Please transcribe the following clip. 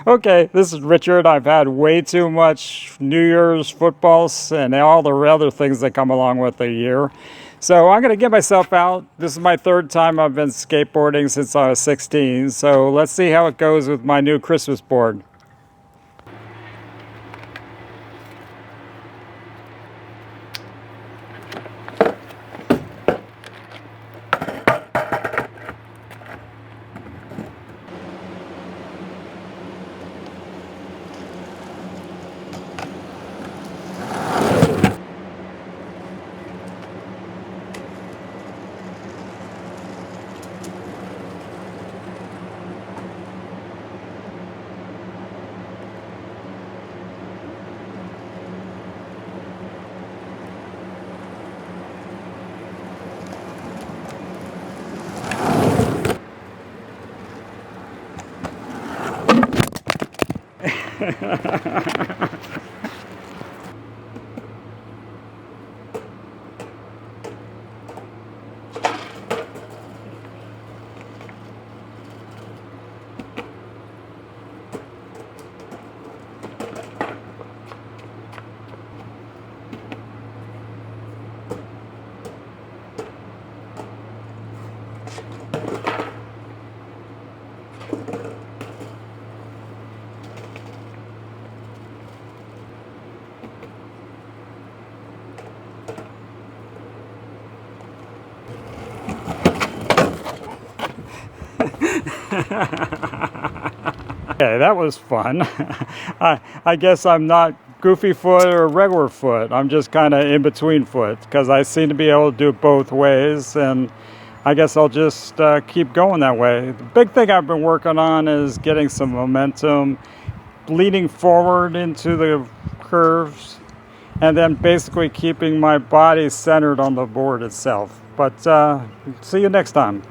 Okay, this is Richard. I've had way too much New Year's footballs and all the other things that come along with the year. So I'm going to get myself out. This is my third time I've been skateboarding since I was 16. So let's see how it goes with my new Christmas board. Okay, that was fun. I guess I'm not goofy foot or regular foot. I'm just kind of in between foot because I seem to be able to do it both ways, and I guess I'll just keep going that way. The big thing I've been working on is getting some momentum, leaning forward into the curves, and then basically keeping my body centered on the board itself. But see you next time.